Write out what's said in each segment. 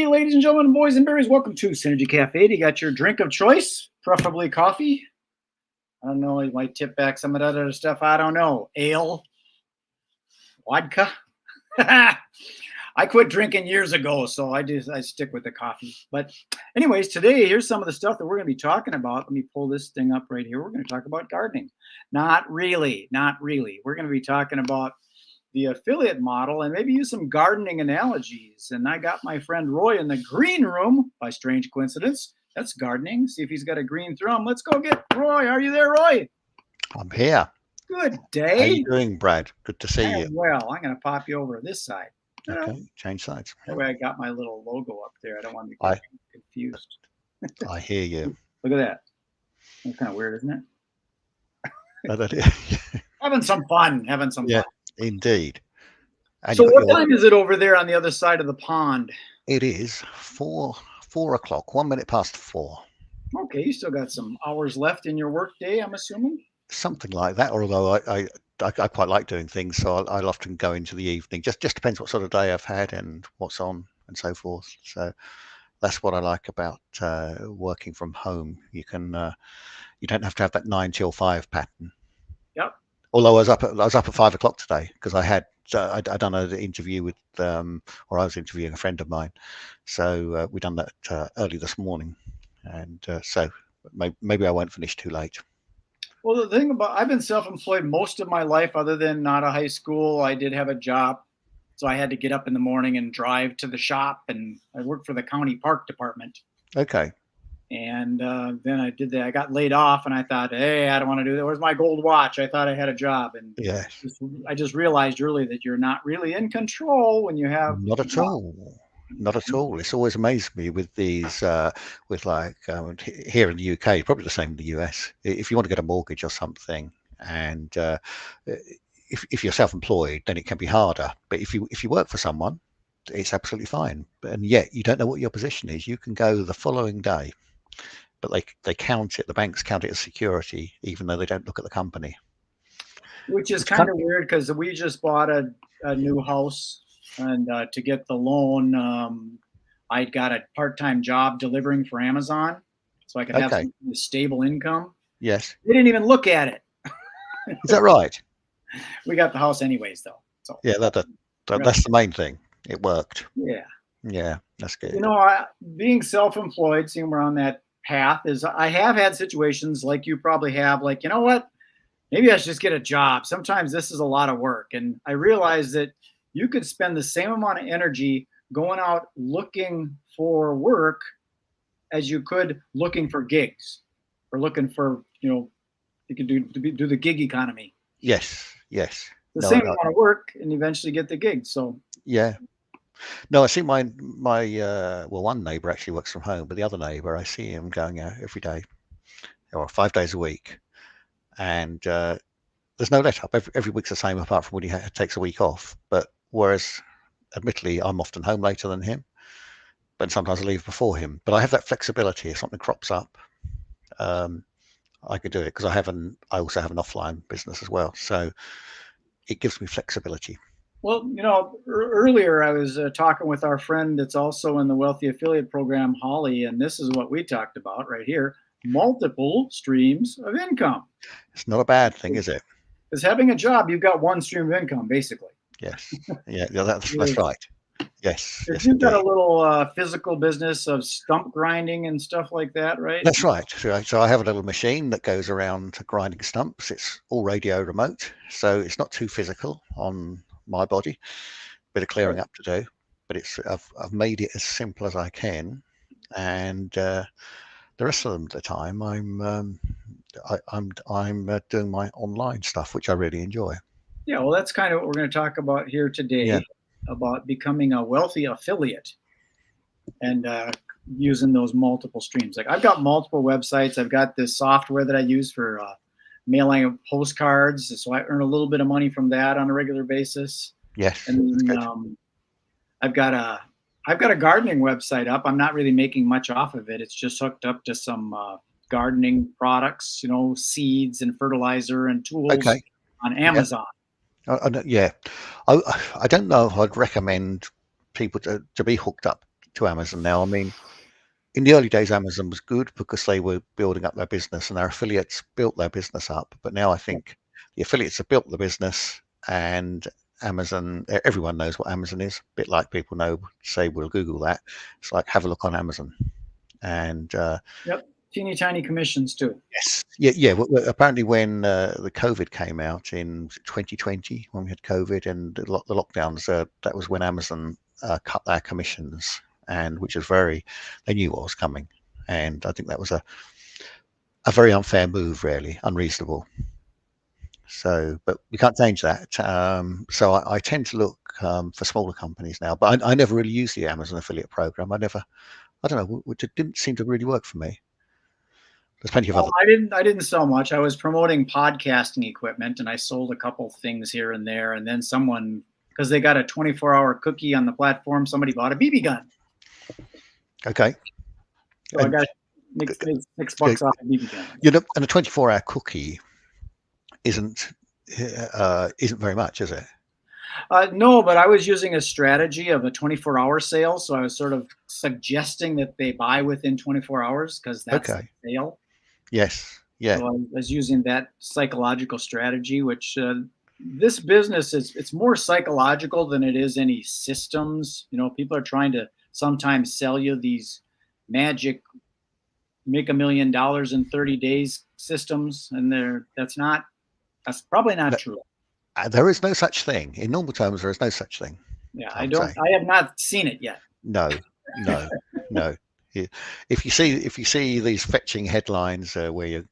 ladies and gentlemen, boys and berries, welcome to Synergy Cafe. You got your drink of choice, preferably coffee. I don't know, you might tip back some of that other stuff. I don't know. Ale, vodka. I quit drinking years ago, so I stick with the coffee. But anyways, today, here's some of the stuff that we're going to be talking about. Let me pull this thing up right here. We're going to talk about gardening. Not really. We're going to be talking about the affiliate model and maybe use some gardening analogies. And I got my friend Roy in the green room by strange coincidence. That's gardening. See if he's got a green thumb. Let's go get Roy. Are you there, Roy? I'm here. Good day. How you doing, Brad? Good to see you. Well, I'm going to pop you over to this side. Okay, change sides. That way I got my little logo up there. I don't want to be confused. I hear you. Look at that. That's kind of weird, isn't it? Yeah, Having some fun. Fun. Indeed. And so what time is it over there on the other side of the pond? It is 4 o'clock, 1 minute past 4. Okay, you still got some hours left in your work day, I'm assuming? Something like that, although I quite like doing things, so I'll often go into the evening. Just depends what sort of day I've had and what's on and so forth. So that's what I like about working from home. You can you don't have to have that 9 till 5 pattern. Yep. Although I was up at 5 o'clock today because I'd done an interview with or I was interviewing a friend of mine, so we done that early this morning, and so maybe I won't finish too late. Well, the thing about I've been self-employed most of my life, other than not a high school. I did have a job, so I had to get up in the morning and drive to the shop, and I worked for the county park department. Okay. And then I did that. I got laid off, and I thought, hey, I don't want to do that. Where's my gold watch? I thought I had a job, and I just realized early that you're not really in control when you have not at all. It's always amazed me with these, with like here in the UK, probably the same in the US. If you want to get a mortgage or something, and if you're self-employed, then it can be harder. But if you work for someone, it's absolutely fine. And yet you don't know what your position is. You can go the following day, but they count it. The banks count it as security, even though they don't look at the company. Which is kind of weird because we just bought a new house. And to get the loan, I got a part-time job delivering for Amazon, so I could have some stable income. Yes. They didn't even look at it. Is that right? We got the house anyways, though. So yeah, that's the main thing. It worked. Yeah, that's good. You know, being self-employed, seeing we're on that path, is I have had situations like you probably have, like, you know what? Maybe I should just get a job. Sometimes this is a lot of work, and I realized that you could spend the same amount of energy going out looking for work as you could looking for gigs or looking for, you could do the gig economy. Yes. The same amount of work and eventually get the gig. So yeah. No, I see my one neighbor actually works from home, but the other neighbor, I see him going out every day or 5 days a week. And there's no let up. Every week's the same apart from when he takes a week off. But whereas, admittedly, I'm often home later than him, but sometimes I leave before him. But I have that flexibility. If something crops up, I could do it because I also have an offline business as well. So it gives me flexibility. Well, earlier I was talking with our friend that's also in the Wealthy Affiliate Program, Holly, and this is what we talked about right here: multiple streams of income. It's not a bad thing, is it? Because having a job, you've got one stream of income, basically. Yes. Yeah, that's right. Yes. If you've got a little physical business of stump grinding and stuff like that, right? That's right. So I have a little machine that goes around grinding stumps. It's all radio remote, so it's not too physical on my body. Bit of clearing up to do, but I've made it as simple as I can, and the rest of the time I'm doing my online stuff, which I really enjoy. Yeah, well, that's kind of what we're going to talk about here today, about becoming a wealthy affiliate and using those multiple streams. Like I've got multiple websites. I've got this software that I use for mailing of postcards, so I earn a little bit of money from that on a regular basis. Yes, and then, I've got a gardening website up. I'm not really making much off of it. It's just hooked up to some gardening products, seeds and fertilizer and tools on Amazon. I don't know if I'd recommend people to be hooked up to Amazon now. I mean, in the early days, Amazon was good because they were building up their business and their affiliates built their business up. But now I think the affiliates have built the business, and Amazon, everyone knows what Amazon is. A bit like people know, say, we'll Google that. It's like, have a look on Amazon. And Yep. Teeny tiny commissions too. yes, yeah. Apparently, when the COVID came out in 2020, when we had COVID and the lockdowns, that was when Amazon cut their commissions, and which was they knew what was coming, and I think that was a very unfair move, really unreasonable. So, but we can't change that. So I tend to look for smaller companies now, but I never really used the Amazon affiliate program. I don't know, it didn't seem to really work for me. There's plenty of other. I didn't sell much. I was promoting podcasting equipment, and I sold a couple things here and there. And then someone, because they got a 24-hour cookie on the platform, somebody bought a BB gun. Okay. So I got made $6 off a BB gun. You know, and a 24-hour cookie isn't very much, is it? No, but I was using a strategy of a 24-hour sale. So I was sort of suggesting that they buy within 24 hours because that's the sale. Yes. Yeah. So I was using that psychological strategy, which this business it's more psychological than it is any systems. You know, people are trying to sometimes sell you these magic make $1 million in 30 days systems, and that's probably not true. There is no such thing. In normal terms, there is no such thing. Yeah, I have not seen it yet. No. If you see these fetching headlines where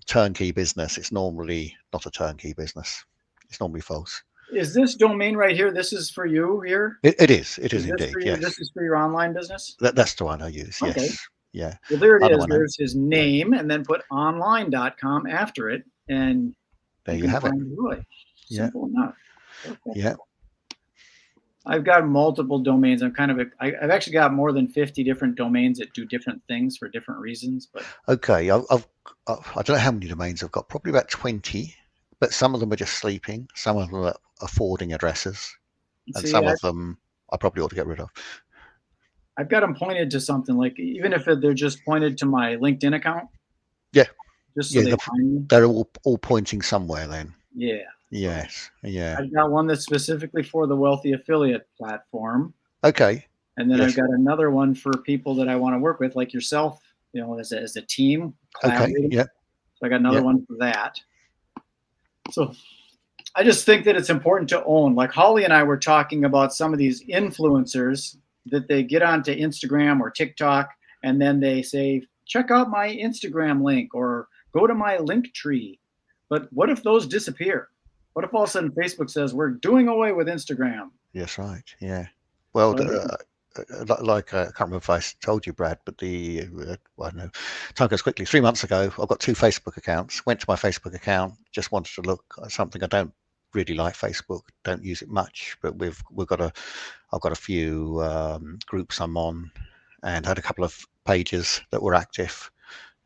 turnkey business, it's normally not a turnkey business. It's normally false. Is this domain right here? This is for you here? It is indeed. Yes. This is for your online business? That's the one I use. Okay. Yes. Yeah. Well, there it is. There's his name, and then put online.com after it, and there you have it. Really simple enough. Okay. Yeah. I've got multiple domains. I've actually got more than 50 different domains that do different things for different reasons. But okay, I don't know how many domains I've got. Probably about 20, but some of them are just sleeping. Some of them are forwarding addresses, and some of them I probably ought to get rid of. I've got them pointed to something, like even if they're just pointed to my LinkedIn account. Yeah. Just so they find me. They're all pointing somewhere then. Yeah. Yes. Yeah. I've got one that's specifically for the Wealthy Affiliate platform. Okay. And then I've got another one for people that I want to work with, like yourself, you know, as a team. Okay. Yeah. So I got another one for that. So I just think that it's important to own. Like Holly and I were talking about some of these influencers that they get onto Instagram or TikTok, and then they say, check out my Instagram link or go to my link tree. But what if those disappear? What if all of a sudden Facebook says we're doing away with Instagram? Yes, right. Yeah. Well, like I can't remember if I told you, Brad, but I don't know. Time goes quickly. 3 months ago, I've got 2 Facebook accounts. Went to my Facebook account, just wanted to look at something. I don't really like Facebook. Don't use it much, but I've got a few groups I'm on, and had a couple of pages that were active.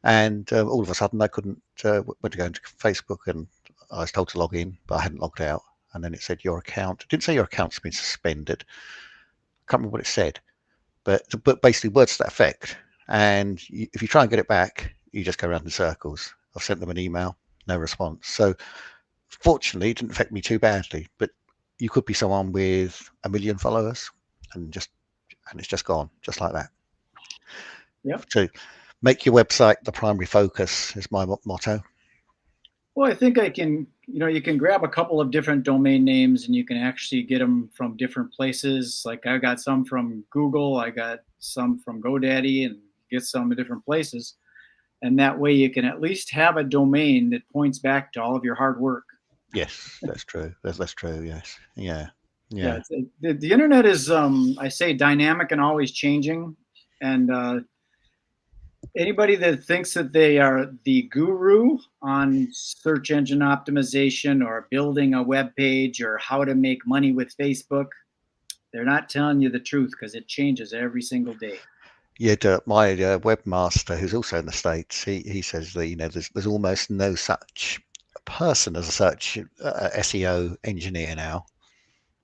And all of a sudden, I couldn't. Went to go into Facebook, and I was told to log in, but I hadn't logged out. And then it said your account. It didn't say your account's been suspended. I can't remember what it said, but basically words to that effect. And if you try and get it back, you just go around in circles. I've sent them an email, no response. So fortunately, it didn't affect me too badly. But you could be someone with 1 million followers, and it's just gone, just like that. Yeah. So make your website the primary focus is my motto. Well, I think you can grab a couple of different domain names and you can actually get them from different places. Like I got some from Google, I got some from GoDaddy, and get some in different places. And that way you can at least have a domain that points back to all of your hard work. Yes, that's true. That's true. Yes. Yeah. The internet is, I say, dynamic and always changing. And anybody that thinks that they are the guru on search engine optimization or building a web page or how to make money with Facebook, they're not telling you the truth, because it changes every single day. Yeah, my webmaster, who's also in the States, he says that there's almost no such person as a search SEO engineer now,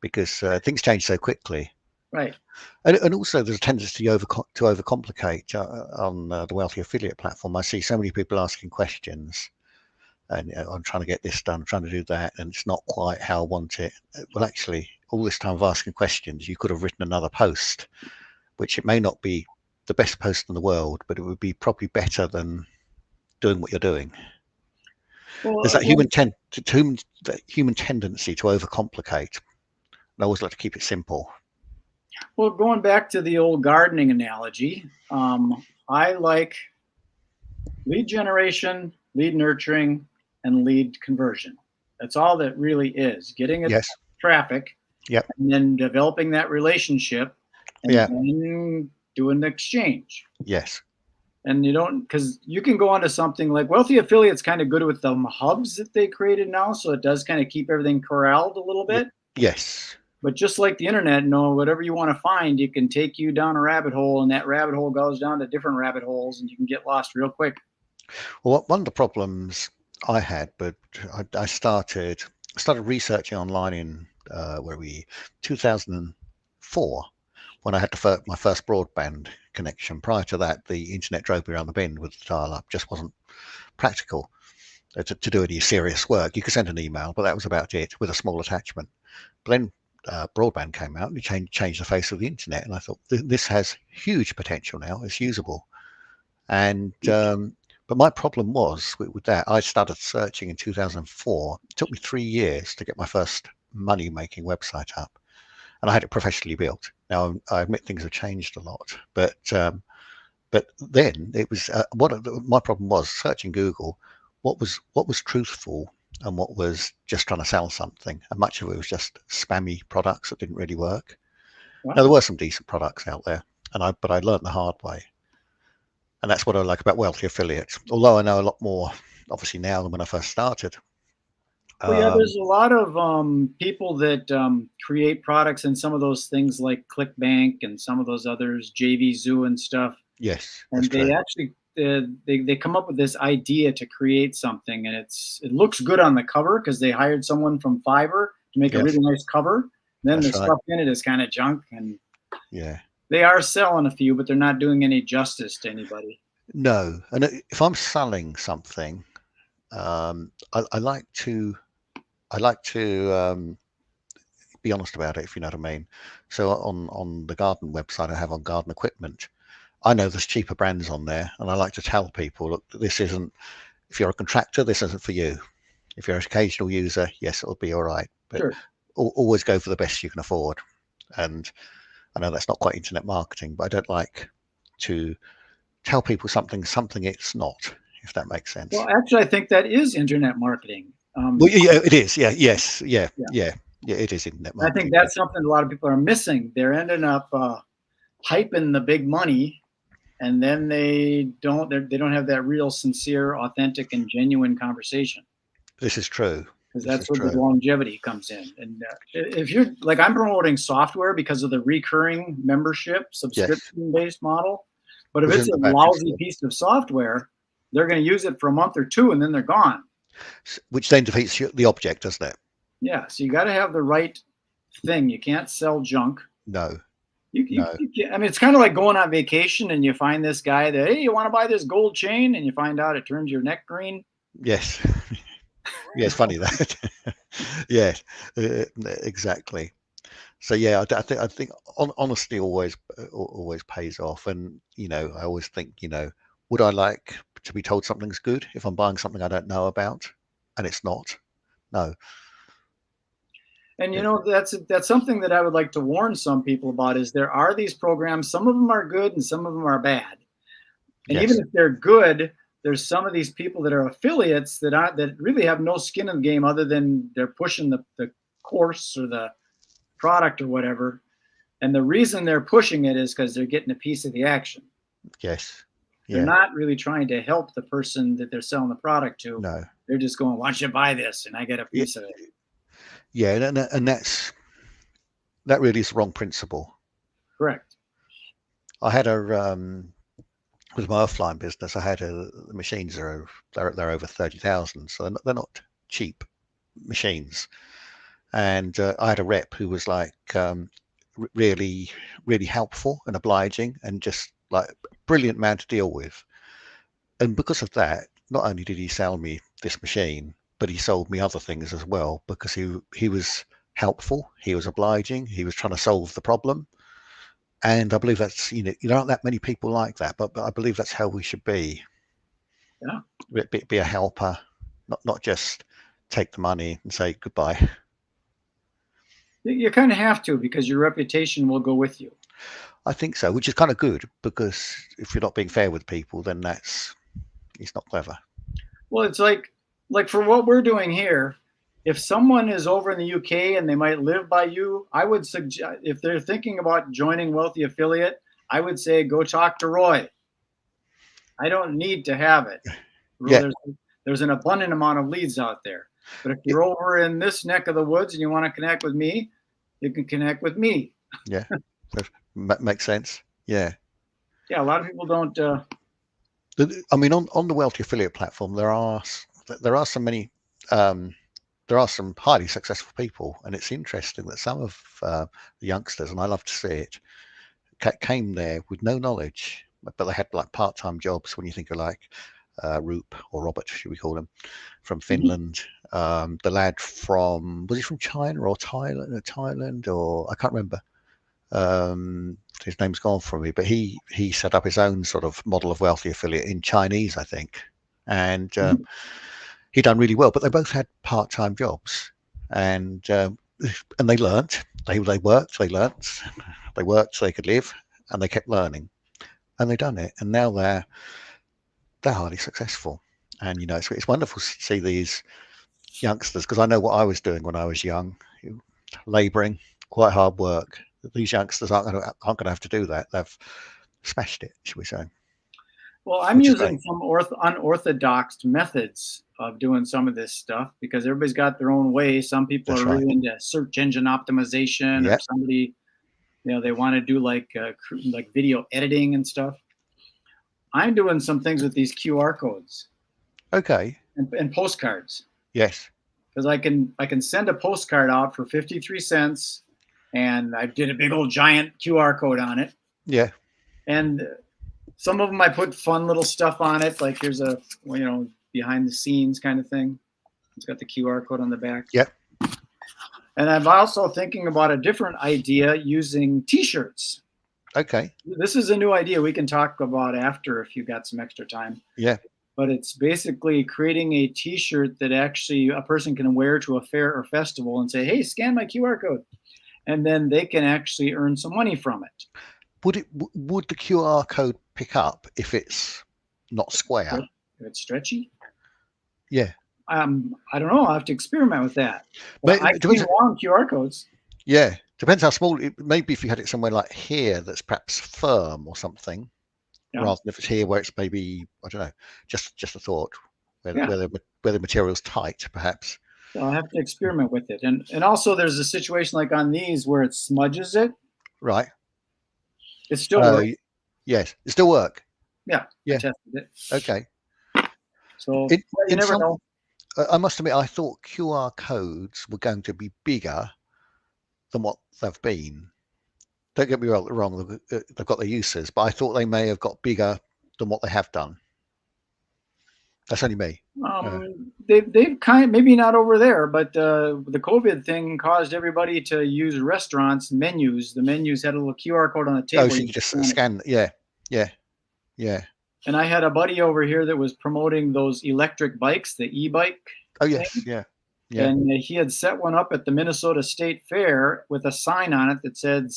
because things change so quickly. Right. And also there's a tendency to overcomplicate on the Wealthy Affiliate platform. I see so many people asking questions, and I'm trying to get this done, trying to do that, and it's not quite how I want it. Well, actually, all this time of asking questions, you could have written another post, which it may not be the best post in the world, but it would be probably better than doing what you're doing. There's Well, that human tendency to overcomplicate. And I always like to keep it simple. well, going back to the old gardening analogy, I like lead generation, lead nurturing, and lead conversion. That's all that really is. Getting it Yes. traffic, Yep. and then developing that relationship, and Yeah. then doing the exchange. Yes. And you don't, because you can go onto something like Wealthy Affiliate's kind of good with the hubs that they created now, so it does kind of keep everything corralled a little bit. Yes. But just like the internet, whatever you want to find, you can take you down a rabbit hole, and that rabbit hole goes down to different rabbit holes, and you can get lost real quick. Well, one of the problems I had, but I started researching online in where we 2004 when I had my first broadband connection. Prior to that, the internet drove me around the bend with the dial-up. Just wasn't practical to do any serious work. You could send an email, but that was about it with a small attachment. But then broadband came out and it changed the face of the internet, and I thought this has huge potential now. It's usable, and but my problem was with that. I started searching in 2004. It took me 3 years to get my first money-making website up, and I had it professionally built. Now I admit things have changed a lot, but then it was my problem was searching Google. What was truthful and what was just trying to sell something, and much of it was just spammy products that didn't really work. Wow. Now there were some decent products out there, but I learned the hard way. And that's what I like about Wealthy Affiliates. Although I know a lot more, obviously, now than when I first started. Well, yeah, there's a lot of people that create products and some of those things like ClickBank and some of those others, JV Zoo and stuff. Yes, And they true. actually they come up with this idea to create something, and it looks good on the cover because they hired someone from Fiverr to make a really nice cover. Then the stuff in it is kind of junk, and yeah, they are selling a few, but they're not doing any justice to anybody. No, and if I'm selling something, I like to be honest about it, if you know what I mean. So on the garden website I have on garden equipment, I know there's cheaper brands on there, and I like to tell people, look, this isn't. If you're a contractor, this isn't for you. If you're an occasional user, yes, it'll be all right, but Sure. Always go for the best you can afford. And I know that's not quite internet marketing, but I don't like to tell people something it's not, if that makes sense. Well, actually, I think that is internet marketing. Well, yeah, it is. Yeah, yes, yeah, it is internet marketing. I think that's something a lot of people are missing. They're ending up hyping the big money, and then they don't have that real, sincere, authentic, and genuine conversation. This is true. Because that's where the longevity comes in. And if you're like, I'm promoting software because of the recurring membership subscription-based model. But if it's a lousy piece of software, they're going to use it for a month or two, and then they're gone. Which then defeats the object, doesn't it? Yeah. So you got to have the right thing. You can't sell junk. No. I mean, it's kind of like going on vacation and you find this guy that, hey, you want to buy this gold chain, and you find out it turns your neck green. Yes. Yeah, it's funny that. Yeah, exactly. So yeah, I think honesty always pays off, and I always think, would I like to be told something's good if I'm buying something I don't know about, and it's not? No. And that's something that I would like to warn some people about, is there are these programs, some of them are good and some of them are bad. And even if they're good, there's some of these people that are affiliates that really have no skin in the game other than they're pushing the course or the product or whatever. And the reason they're pushing it is because they're getting a piece of the action. Yes. They're not really trying to help the person that they're selling the product to. No. They're just going, why don't you buy this? And I get a piece of it. Yeah, and that really is the wrong principle. Correct. I had with my offline business, I had the machines they're over 30,000, so they're not cheap machines. And I had a rep who was like, really, really helpful and obliging, and just like brilliant man to deal with. And because of that, not only did he sell me this machine, but he sold me other things as well, because he was helpful, he was obliging, he was trying to solve the problem. And I believe that's, there aren't that many people like that, but I believe that's how we should be. Yeah. Be a helper, not just take the money and say goodbye. You kind of have to, because your reputation will go with you. I think so, which is kind of good, because if you're not being fair with people, then it's not clever. Well, it's like for what we're doing here, if someone is over in the UK and they might live by you, I would suggest, if they're thinking about joining Wealthy Affiliate, I would say go talk to Roy. I don't need to have it. Yeah. There's an abundant amount of leads out there. But if you're over in this neck of the woods and you want to connect with me, you can connect with me. Yeah, that makes sense. Yeah. Yeah, a lot of people don't. I mean, on the Wealthy Affiliate platform, there are so many. There are some highly successful people, and it's interesting that some of the youngsters, and I love to see it, came there with no knowledge, but they had like part-time jobs. When you think of like Roop or Robert, should we call him, from Finland. The lad was he from China or Thailand, or I can't remember. His name's gone from me, but he set up his own sort of model of Wealthy Affiliate in Chinese, I think, and he done really well. But they both had part-time jobs, and they learnt. They worked. They learnt. They worked so they could live, and they kept learning, and they done it, and now they're highly successful. And it's wonderful to see these youngsters, because I know what I was doing when I was young, labouring, quite hard work. These youngsters aren't going to have to do that. They've smashed it, should we say? Well, I'm using some unorthodox methods of doing some of this stuff, because everybody's got their own way. Some people are really into search engine optimization, or somebody, they want to do like video editing and stuff. I'm doing some things with these QR codes. Okay. And postcards. Yes. Because I can send a postcard out for 53 cents, and I did a big old giant QR code on it. Yeah. And some of them I put fun little stuff on it, like here's a behind the scenes kind of thing. It's got the QR code on the back. Yep. And I'm also thinking about a different idea using T-shirts. Okay. This is a new idea we can talk about after if you got some extra time. Yeah. But it's basically creating a T-shirt that actually a person can wear to a fair or festival and say, hey, scan my QR code. And then they can actually earn some money from it. Would the QR code pick up if it's not square? If it's stretchy? Yeah. I don't know. I'll have to experiment with that. But I can long QR codes. Yeah. Depends how small. Maybe if you had it somewhere like here that's perhaps firm or something, rather than if it's here where it's maybe, I don't know, just a thought, where the material's tight, perhaps. So I'll have to experiment with it. And also there's a situation like on these where it smudges it. Right. It still works. Yes, it still work. Yeah. Yeah. I tested it. Okay. So you never know. I must admit, I thought QR codes were going to be bigger than what they've been. Don't get me wrong, they've got their uses, but I thought they may have got bigger than what they have done. That's only me. They've maybe not over there, but the COVID thing caused everybody to use restaurants menus. The menus had a little QR code on the table. Oh, so you just scan. Yeah. And I had a buddy over here that was promoting those electric bikes, the e-bike. Oh yes, thing. Yeah. And he had set one up at the Minnesota State Fair with a sign on it that said,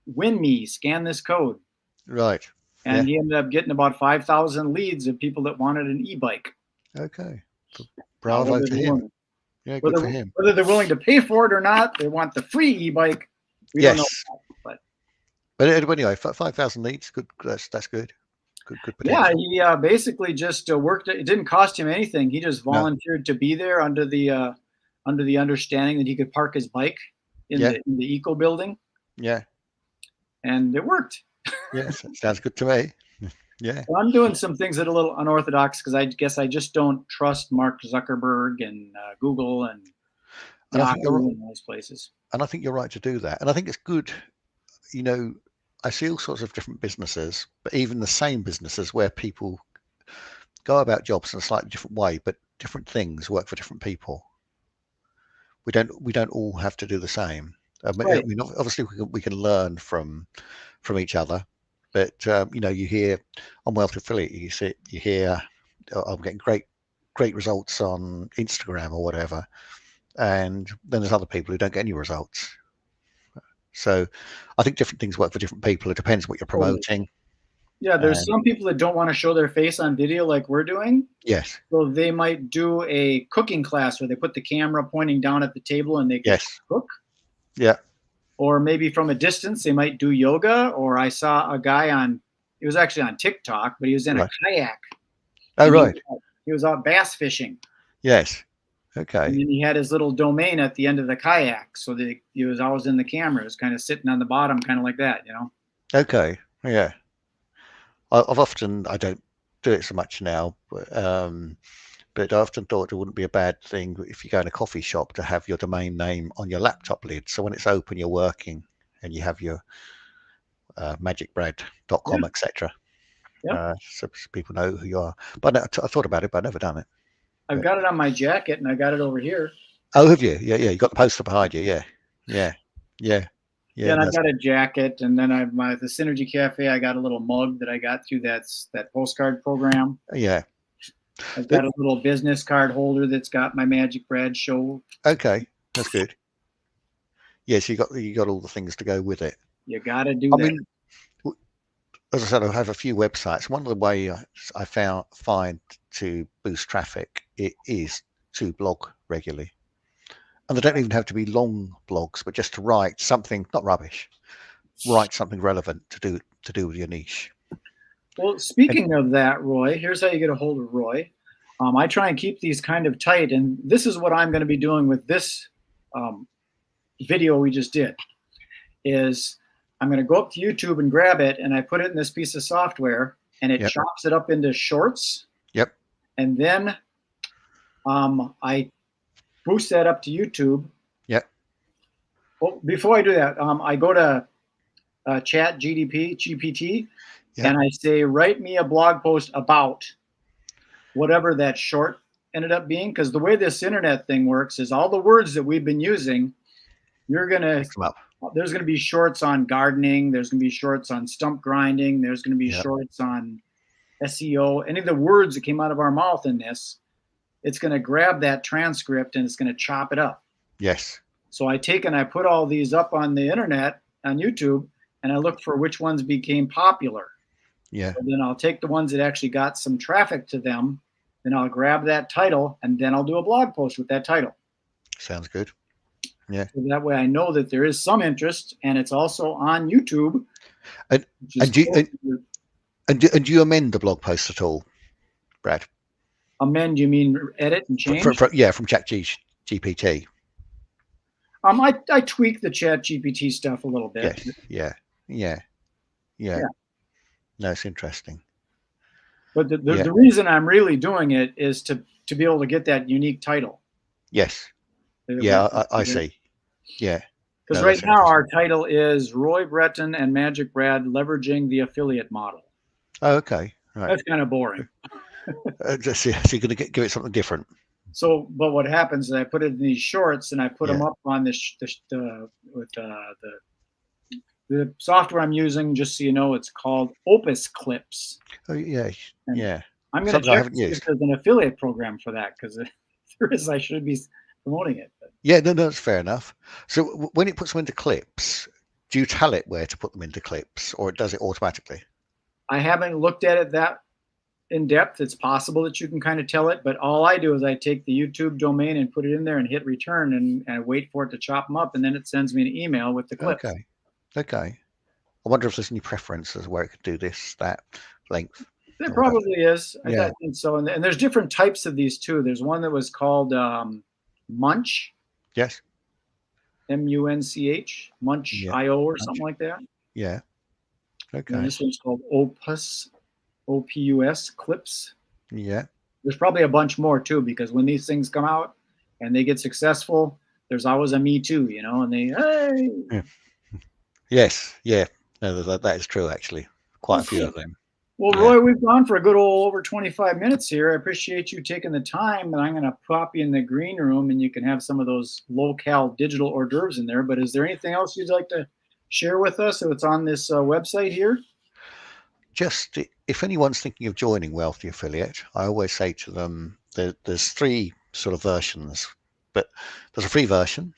"Win me, scan this code." Right. And he ended up getting about 5,000 leads of people that wanted an e-bike. Okay. Bravo to him. Yeah, good for him. Whether they're willing to pay for it or not, they want the free e-bike. We don't know that, but anyway, 5,000 leads. Good. That's good. Good Yeah, potential. he basically just worked. It didn't cost him anything. He just volunteered to be there under the understanding that he could park his bike in the eco building. Yeah. And it worked. Yes, sounds good to me. Yeah. Well, I'm doing some things that are a little unorthodox because I guess I just don't trust Mark Zuckerberg and Google and Yahoo and those places. And I think you're right to do that. And I think it's good. I see all sorts of different businesses, but even the same businesses where people go about jobs in a slightly different way, but different things work for different people. We don't all have to do the same. I Right. mean, obviously we can learn from each other, but you hear on Wealth Affiliate, you hear, "Oh, I'm getting great results on Instagram or whatever," and then there's other people who don't get any results. So I think different things work for different people. It depends what you're Totally. promoting. Yeah, there's And some people that don't want to show their face on video like we're doing. yes, So they might do a cooking class where they put the camera pointing down at the table and they could yes, cook. yeah, Or maybe from a distance, they might do yoga. Or I saw a guy it was actually on TikTok, but he was in a right. kayak Oh, and right. he was out bass fishing. Yes. And Okay. then he had his little domain at the end of the kayak. So that he was always in the camera. It was kind of sitting on the bottom, kind of like that, you know? Okay. Yeah. I don't do it so much now, but I often thought it wouldn't be a bad thing if you go in a coffee shop to have your domain name on your laptop lid. So when it's open, you're working and you have your Yeah. magicbrad.com, etc. Yeah. So people know who you are. But I thought about it, but I've never done it. I've But got it on my jacket and I got it over here. oh, have you? Yeah, yeah. You got the poster behind you. Yeah, yeah, yeah, Yeah, yeah. and No, I've got a jacket, and then the Synergy Cafe. I got a little mug that I got through that postcard program. yeah. I've But got a little business card holder that's got my MagicBrad show. okay, that's good. Yes, you got all the things to go with it. You got to do I that. mean, as I said, I have a few websites. One of the ways I find to boost traffic it is to blog regularly, and they don't even have to be long blogs, but just to write something not rubbish, write something relevant to do with your niche. Well, And speaking of that, Roy, here's how you get a hold of Roy. I try and keep these kind of tight, and this is what I'm going to be doing with this um, video we just did. Is I'm going to go up to YouTube and grab it, and I put it in this piece of software, and it yep, chops it up into shorts, yep, and then I boost that up to YouTube. yep, Well, before I do that, I go to Chat GPT, and yep, I say, write me a blog post about whatever that short ended up being. Because the way this internet thing works is all the words that we've been using, pick them up. there's gonna be shorts on gardening. There's gonna be shorts on stump grinding. There's gonna be Yep, shorts on SEO. Any of the words that came out of our mouth in this, it's gonna grab that transcript and it's gonna chop it up. yes, So I take and I put all these up on the internet on YouTube, and I look for which ones became popular. yeah, So then I'll take the ones that actually got some traffic to them, then I'll grab that title, and then I'll do a blog post with that title. sounds good. Yeah, So that way I know that there is some interest, and it's also on YouTube. and Which is and do you, cool. and do you amend the blog post at all, Brad? Amend, you mean edit and change? From Chat GPT. I tweak the Chat GPT stuff a little bit. Yes, yeah, yeah, yeah. Yeah. No, it's interesting. But Yeah, the reason I'm really doing it is to be able to get that unique title. yes, yeah. I see. Yeah, Because no, right that's now interesting. our title is Roy Bretton and MagicBrad leveraging the affiliate model. Oh, okay, right. That's kind of boring. So you're going to give it something different. So, but what happens is I put it in these shorts and I put them Yeah. up on the software I'm using. Just so you know, it's called Opus Clips. Oh, yeah, And yeah. I'm going to Something I check haven't to see if used. there's an affiliate program for that, because if there is, I should be promoting it. But Yeah, no, that's fair enough. So when it puts them into clips, do you tell it where to put them into clips, or it does it automatically? I haven't looked at it that in depth. It's possible that you can kind of tell it, but all I do is I take the YouTube domain and put it in there and hit return and wait for it to chop them up, and then it sends me an email with the clips. Okay, okay. I wonder if there's any preferences where it could do this, that length. There or whatever. probably is. Yeah. I think so. And there's different types of these too. There's one that was called Munch, Yes. Munch, Munch Yeah. IO or Munch. something like that. Yeah. Okay. And this one's called Opus, OPUS Clips. Yeah. There's probably a bunch more too, because when these things come out and they get successful, there's always a me too, and they, hey. Yes, yeah, no, that is true actually. Quite a few Okay. of them. Well, Yeah, Roy, we've gone for a good old over 25 minutes here. I appreciate you taking the time, and I'm going to pop you in the green room, and you can have some of those low-cal digital hors d'oeuvres in there. But is there anything else you'd like to share with us? So it's on this website here. just if anyone's thinking of joining Wealthy Affiliate, I always say to them there's three sort of versions, but there's a free version,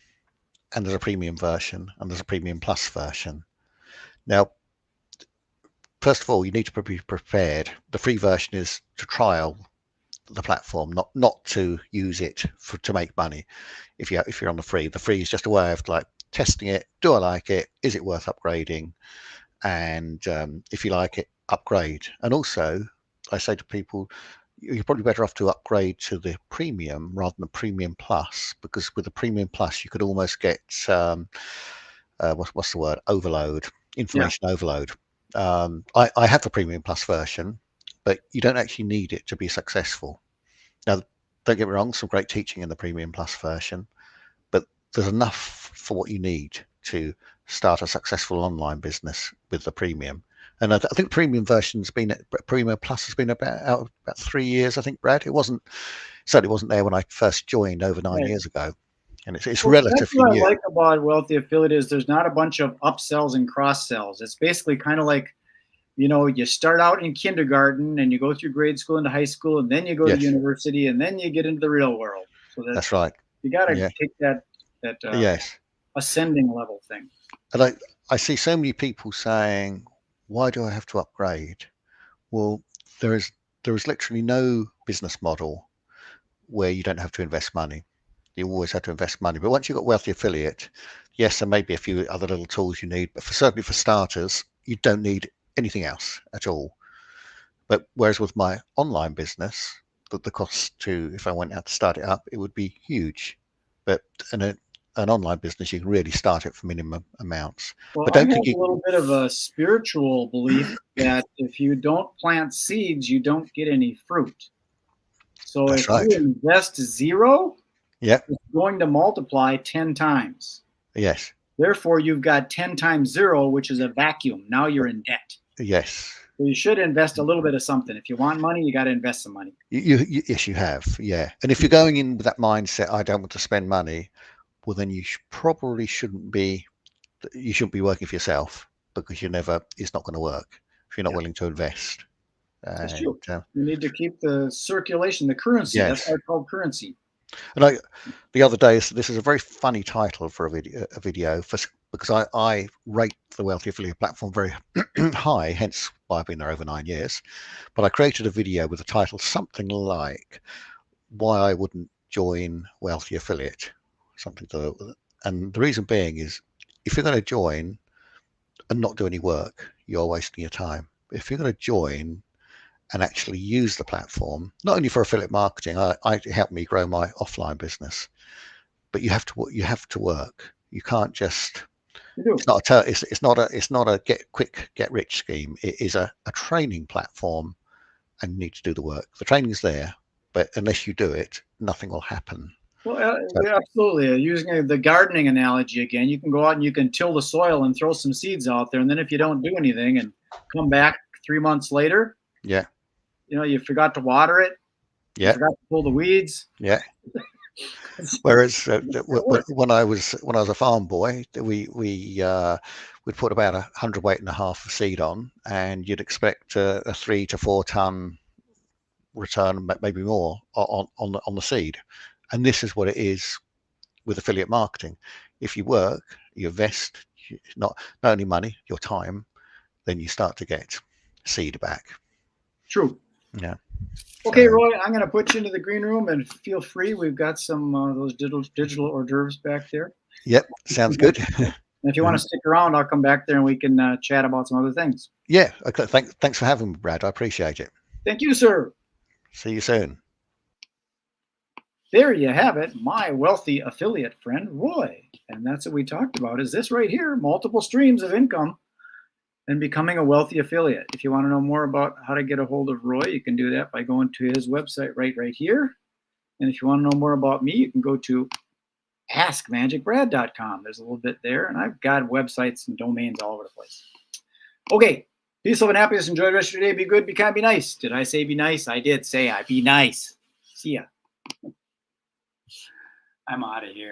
and there's a premium version, and there's a premium plus version. Now, first of all, you need to be prepared. The free version is to trial the platform, not to use it to make money. If you're on the free is just a way of like testing it. Do I like it? Is it worth upgrading? And if you like it, upgrade. And also, I say to people, you're probably better off to upgrade to the premium rather than the premium plus, because with the premium plus you could almost get what's the word, overload, Yeah. information overload. I have the premium plus version, but you don't actually need it to be successful. Now, don't get me wrong, some great teaching in the premium plus version, but there's enough for what you need to start a successful online business with the premium. And I think premium version's been, premium plus has been about 3 years, I think, Brad. Certainly wasn't there when I first joined over 9 years ago, and it's Well, that's relatively what I new. like about Wealthy Affiliate is there's not a bunch of upsells and cross sells. It's basically kind of like, you start out in kindergarten and you go through grade school into high school, and then you go to Yes, university, and then you get into the real world. So that that's right. you got to Yeah, take that yes. ascending level thing. And I see so many people saying, why do I have to upgrade? Well, there is there is literally no business model where you don't have to invest money. You always have to invest money. But once you've got Wealthy Affiliate, yes, there may be a few other little tools you need, but certainly for starters, you don't need anything else at all. But whereas with my online business, the cost to, if I went out to start it up, it would be huge. But in an online business, you can really start it for minimum amounts. Well, But I don't have think a you, little bit of a spiritual belief that if you don't plant seeds, you don't get any fruit. So that's if you right. invest zero, Yeah. it's going to multiply 10 times. Yes. Therefore, you've got 10 times zero, which is a vacuum. Now you're in debt. Yes. So you should invest a little bit of something. If you want money, you got to invest some money. Yes, you have. Yeah. And if you're going in with that mindset, I don't want to spend money, well, then you probably shouldn't be. You shouldn't be working for yourself, because it's not going to work if you're not Yeah, willing to invest. that's And true. You need to keep the circulation, the currency. That's why yes. it's called currency. And the other day, this is a very funny title for a video because I rate the Wealthy Affiliate platform very high, hence why I've been there over 9 years. But I created a video with a title something like "Why I Wouldn't Join Wealthy Affiliate," something to. And the reason being is, if you're going to join and not do any work, you're wasting your time. If you're going to join and actually use the platform, not only for affiliate marketing, it helped me grow my offline business, but you have to work. You can't just. You do. It's not a get rich scheme. It is a training platform, and you need to do the work. The training's there, but unless you do it, nothing will happen. Well, So, yeah, absolutely. Using the gardening analogy again, you can go out and you can till the soil and throw some seeds out there. And then if you don't do anything and come back 3 months later, yeah, you forgot to water it, you yeah, forgot to pull the weeds. yeah. It's Whereas not gonna work. when I was a farm boy, we'd put about 100 weight and a half of seed on, and you'd expect a 3 to 4 ton return, maybe more, on the seed. And this is what it is with affiliate marketing. If you work, you invest, not only money, your time, then you start to get seed back. True. Yeah. Okay, So Roy, I'm going to put you into the green room and feel free. We've got some those digital hors d'oeuvres back there. yep, sounds good. And if you want to stick around, I'll come back there and we can chat about some other things. Yeah. Okay. Thanks for having me, Brad. I appreciate it. Thank you, sir. See you soon. There you have it, my wealthy affiliate friend, Roy. And that's what we talked about, is this right here, multiple streams of income and becoming a wealthy affiliate. If you want to know more about how to get a hold of Roy, you can do that by going to his website right here. And if you want to know more about me, you can go to askmagicbrad.com. There's a little bit there, and I've got websites and domains all over the place. Okay. Peace, love, and happiness. Enjoy the rest of your day. Be good, be kind, be nice. Did I say be nice? I did say I be nice. See ya. I'm out of here.